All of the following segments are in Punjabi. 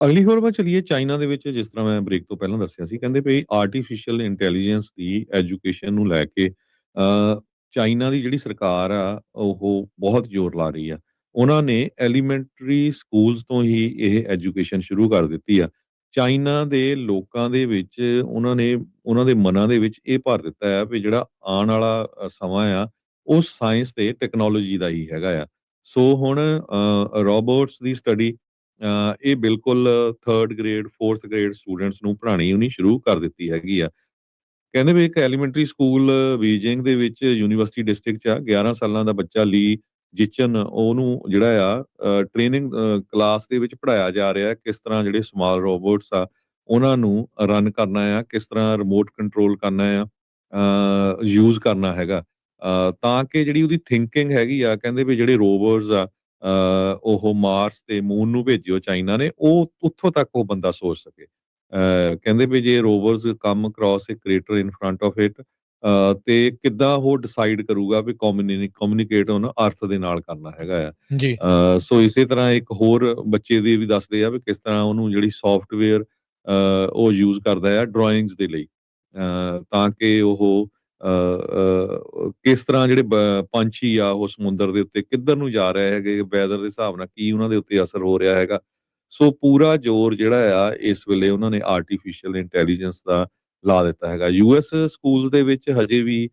ਅਗਲੀ ਖਬਰ ਵੱਲ ਚਲੀਏ। ਚਾਈਨਾ ਦੇ ਵਿੱਚ ਜਿਸ ਤਰ੍ਹਾਂ ਮੈਂ ਬ੍ਰੇਕ ਤੋਂ ਪਹਿਲਾਂ ਦੱਸਿਆ ਸੀ, ਕਹਿੰਦੇ ਵੀ ਆਰਟੀਫਿਸ਼ੀਅਲ ਇੰਟੈਲੀਜੈਂਸ ਦੀ ਐਜੂਕੇਸ਼ਨ ਨੂੰ ਲੈ ਕੇ ਚਾਈਨਾ ਦੀ ਜਿਹੜੀ ਸਰਕਾਰ ਆ ਉਹ ਬਹੁਤ ਜ਼ੋਰ ਲਾ ਰਹੀ ਆ। ਉਹਨਾਂ ਨੇ ਐਲੀਮੈਂਟਰੀ ਸਕੂਲਸ ਤੋਂ ਹੀ ਇਹ ਐਜੂਕੇਸ਼ਨ ਸ਼ੁਰੂ ਕਰ ਦਿੱਤੀ ਆ। ਚਾਈਨਾ ਦੇ ਲੋਕਾਂ ਦੇ ਵਿੱਚ ਉਹਨਾਂ ਨੇ ਉਹਨਾਂ ਦੇ ਮਨਾਂ ਦੇ ਵਿੱਚ ਇਹ ਭਰ ਦਿੱਤਾ ਆ ਵੀ ਜਿਹੜਾ ਆਉਣ ਵਾਲਾ ਸਮਾਂ ਆ ਉਹ ਸਾਇੰਸ ਤੇ ਟੈਕਨੋਲੋਜੀ ਦਾ ਹੀ ਹੈਗਾ ਆ। ਸੋ ਹੁਣ ਰੋਬੋਟਸ ਦੀ ਸਟੱਡੀ ਇਹ ਬਿਲਕੁਲ 3rd grade 4th grade students ਨੂੰ ਪੜ੍ਹਾਉਣੀ ਉਹਨੀ ਸ਼ੁਰੂ ਕਰ ਦਿੱਤੀ ਹੈਗੀ ਆ। ਕਹਿੰਦੇ ਵੀ ਇੱਕ ਐਲੀਮੈਂਟਰੀ ਸਕੂਲ ਬੀਜਿੰਗ ਦੇ ਵਿੱਚ ਯੂਨੀਵਰਸਿਟੀ ਡਿਸਟ੍ਰਿਕਟ 'ਚ ਆ। 11 ਸਾਲਾਂ ਦਾ ਬੱਚਾ ਲੀ ਜਿਚਨ ਉਹਨੂੰ ਜਿਹੜਾ ਆ ਟ੍ਰੇਨਿੰਗ ਕਲਾਸ ਦੇ ਵਿੱਚ ਪੜ੍ਹਾਇਆ ਜਾ ਰਿਹਾ ਕਿਸ ਤਰ੍ਹਾਂ ਜਿਹੜੇ ਸਮਾਲ ਰੋਬੋਟਸ ਆ ਉਹਨਾਂ ਨੂੰ ਰਨ ਕਰਨਾ ਆ, ਕਿਸ ਤਰ੍ਹਾਂ ਰਿਮੋਟ ਕੰਟਰੋਲ ਕਰਨਾ ਆ, ਯੂਜ਼ ਕਰਨਾ ਹੈਗਾ, ਤਾਂ ਕਿ ਜਿਹੜੀ ਉਹਦੀ ਥਿੰਕਿੰਗ ਹੈਗੀ ਆ। ਕਹਿੰਦੇ ਵੀ ਜਿਹੜੇ ਰੋਬੋਟਸ ਆ ਉਹ ਮਾਰਸ ਤੇ ਮੂਨ ਨੂੰ ਭੇਜਿਓ ਚਾਈਨਾ ਨੇ, ਉਹ ਉੱਥੋਂ ਤੱਕ ਉਹ ਬੰਦਾ ਸੋਚ ਸਕੇ। ਕਹਿੰਦੇ ਵੀ ਜੇ rovers come across a crater in front of it, ਤੇ ਕਿੱਦਾਂ ਉਹ ਡਿਸਾਈਡ ਕਰੂਗਾ ਵੀ ਕਮਿਊਨੀਕੇਟ ਉਹਨੂੰ ਅਰਥ ਦੇ ਨਾਲ ਕਰਨਾ ਹੈਗਾ ਆ। ਜੀ। ਸੋ ਇਸੇ ਤਰ੍ਹਾਂ ਇੱਕ ਹੋਰ ਬੱਚੇ ਦੀ ਵੀ ਦੱਸਦੇ ਆ ਵੀ ਕਿਸ ਤਰ੍ਹਾਂ ਉਹਨੂੰ ਜਿਹੜੀ ਸੌਫਟਵੇਅਰ ਉਹ ਯੂਜ਼ ਕਰਦਾ ਆ ਡਰਾਇੰਗਸ ਦੇ ਲਈ, ਤਾਂ ਕਿ ਉਹ ਕਿਸ ਤਰ੍ਹਾਂ ਜਿਹੜੇ ਪੰਛੀ ਆ ਉਹ ਸਮੁੰਦਰ ਦੇ ਉੱਤੇ ਕਿੱਧਰ ਨੂੰ ਜਾ ਰਹੇ ਹੈਗੇ, ਵੈਦਰ ਦੇ ਹਿਸਾਬ ਨਾਲ ਕੀ ਉਹਨਾਂ ਦੇ ਉੱਤੇ ਅਸਰ ਹੋ ਰਿਹਾ ਹੈਗਾ। ਸੋ ਪੂਰਾ ਜ਼ੋਰ ਜਿਹੜਾ ਆ ਇਸ ਵੇਲੇ ਉਹਨਾਂ ਨੇ ਆਰਟੀਫਿਸ਼ੀਅਲ ਇੰਟੈਲੀਜੈਂਸ ਦਾ ਲਾ ਦਿੱਤਾ ਹੈਗਾ। ਯੂਐਸ ਸਕੂਲ ਦੇ ਵਿੱਚ ਹਜੇ ਵੀ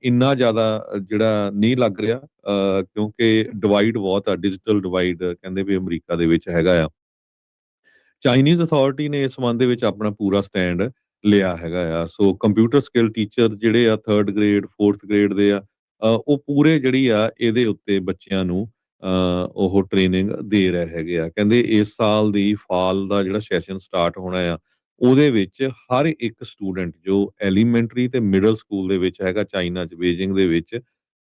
ਇੰਨਾ ਜ਼ਿਆਦਾ ਜਿਹੜਾ ਨਹੀਂ ਲੱਗ ਰਿਹਾ, ਕਿਉਂਕਿ ਡਿਵਾਈਡ ਬਹੁਤ ਆ, ਡਿਜੀਟਲ ਡਿਵਾਈਡ ਕਹਿੰਦੇ ਵੀ ਅਮਰੀਕਾ ਦੇ ਵਿੱਚ ਹੈਗਾ ਆ। ਚਾਈਨੀਜ਼ ਅਥਾਰਟੀ ਨੇ ਇਸ ਸੰਬੰਧ ਦੇ ਵਿੱਚ ਆਪਣਾ ਪੂਰਾ ਸਟੈਂਡ ਲਿਆ ਹੈਗਾ ਆ। ਸੋ ਕੰਪਿਊਟਰ ਸਕਿੱਲ ਟੀਚਰ ਜਿਹੜੇ ਆ 3rd ਗ੍ਰੇਡ 4th ਗ੍ਰੇਡ ਦੇ ਆ, ਉਹ ਪੂਰੇ ਜਿਹੜੀ ਆ ਇਹਦੇ ਉੱਤੇ ਬੱਚਿਆਂ ਨੂੰ ਉਹ ਟ੍ਰੇਨਿੰਗ ਦੇ ਰਹੇ ਹੈਗੇ ਆ। ਕਹਿੰਦੇ ਇਸ ਸਾਲ ਦੀ ਫਾਲ ਦਾ ਜਿਹੜਾ ਸੈਸ਼ਨ ਸਟਾਰਟ ਹੋਣਾ ਆ ਉਹਦੇ ਵਿੱਚ ਹਰ ਇੱਕ ਸਟੂਡੈਂਟ ਜੋ ਐਲੀਮੈਂਟਰੀ ਤੇ ਮਿਡਲ ਸਕੂਲ ਦੇ ਵਿੱਚ ਹੈਗਾ ਚਾਈਨਾ ਚ ਬੀਜਿੰਗ ਦੇ ਵਿੱਚ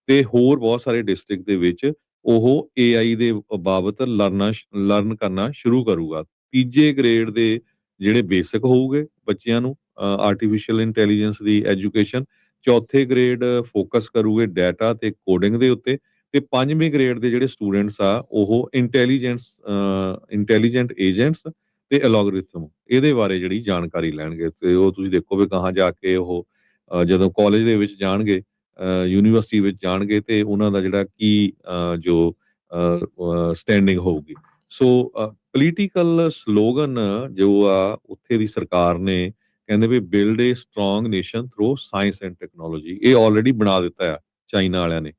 ਤੇ ਹੋਰ ਬਹੁਤ ਸਾਰੇ ਡਿਸਟ੍ਰਿਕਟ ਦੇ ਵਿੱਚ ਉਹ ਏਆਈ ਦੇ ਬਾਬਤ ਲਰਨ ਕਰਨਾ ਸ਼ੁਰੂ ਕਰੂਗਾ। ਤੀਜੇ ਗ੍ਰੇਡ ਦੇ ਜਿਹੜੇ ਬੇਸਿਕ ਹੋਊਗੇ ਬੱਚਿਆਂ ਨੂੰ ਆਰਟੀਫਿਸ਼ੀਅਲ ਇੰਟੈਲੀਜੈਂਸ ਦੀ ਐਜੂਕੇਸ਼ਨ, ਚੌਥੇ ਗ੍ਰੇਡ ਫੋਕਸ ਕਰੂਗੇ ਡਾਟਾ ਤੇ ਕੋਡਿੰਗ ਦੇ ਉੱਤੇ, ਤੇ ਪੰਜਵੇਂ ਗ੍ਰੇਡ ਦੇ ਜਿਹੜੇ ਸਟੂਡੈਂਟਸ ਆ ਉਹ ਇੰਟੈਲੀਜੈਂਟ ਏਜੰਟਸ ਤੇ ਐਲਗੋਰਿਥਮ ਇਹਦੇ ਬਾਰੇ ਜਿਹੜੀ ਜਾਣਕਾਰੀ ਲੈਣਗੇ। ਤੇ ਉਹ ਤੁਸੀਂ ਦੇਖੋ ਵੀ ਕਹਾਂ ਜਾ ਕੇ ਉਹ ਜਦੋਂ ਕਾਲਜ ਦੇ ਵਿੱਚ ਜਾਣਗੇ, ਯੂਨੀਵਰਸਿਟੀ ਵਿੱਚ ਜਾਣਗੇ ਤੇ ਉਹਨਾਂ ਦਾ ਜਿਹੜਾ ਕੀ ਜੋ ਸਟੈਂਡਿੰਗ ਹੋਊਗੀ। ਸੋ ਪੋਲੀਟੀਕਲ ਸਲੋਗਨ ਜੋ ਆ ਉੱਥੇ ਦੀ ਸਰਕਾਰ ਨੇ ਕਹਿੰਦੇ ਵੀ build a strong nation through science and technology, ਇਹ ਆਲਰੇਡੀ ਬਣਾ ਦਿੱਤਾ ਆ ਚਾਈਨਾ ਵਾਲਿਆਂ ਨੇ।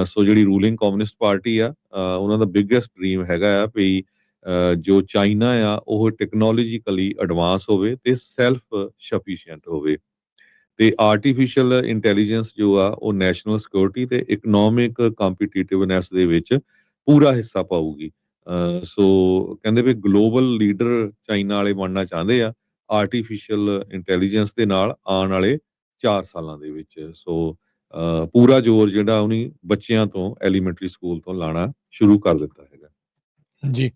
ਸੋ ਜਿਹੜੀ ਰੂਲਿੰਗ ਕਮਿਊਨਿਸਟ ਪਾਰਟੀ ਆ, ਉਹਨਾਂ ਦਾ ਬਿਗੇਸਟ ਡ੍ਰੀਮ ਹੈਗਾ ਆ ਵੀ ਜੋ ਚਾਈਨਾ ਆ ਉਹ ਟੈਕਨੋਲੋਜੀਕਲੀ ਐਡਵਾਂਸ ਹੋਵੇ ਤੇ ਸੈਲਫ ਸਫੀਸ਼ੀਐਂਟ ਹੋਵੇ, ਤੇ ਆਰਟੀਫਿਸ਼ੀਅਲ ਇੰਟੈਲੀਜੈਂਸ ਜੋ ਆ ਉਹ ਨੈਸ਼ਨਲ ਸਿਕਿਉਰਿਟੀ ਤੇ ਇਕਨੋਮਿਕ ਕੰਪੀਟੀਟਿਵਨੈਸ ਦੇ ਵਿੱਚ ਪੂਰਾ ਹਿੱਸਾ ਪਾਊਗੀ। ਸੋ ਕਹਿੰਦੇ ਵੀ ਗਲੋਬਲ ਲੀਡਰ ਚਾਈਨਾ ਵਾਲੇ ਬਣਨਾ ਚਾਹੁੰਦੇ ਆ ਆਰਟੀਫਿਸ਼ੀਅਲ ਇੰਟੈਲੀਜੈਂਸ ਦੇ ਨਾਲ ਆਉਣ ਵਾਲੇ 4 ਸਾਲਾਂ ਦੇ ਵਿੱਚ। ਸੋ ਪੂਰਾ ਜ਼ੋਰ ਜਿਹੜਾ ਉਹਨੇ ਬੱਚਿਆਂ ਤੋਂ ਐਲੀਮੈਂਟਰੀ ਸਕੂਲ ਤੋਂ ਲਾਣਾ ਸ਼ੁਰੂ ਕਰ ਦਿੱਤਾ ਹੈਗਾ। ਜੀ।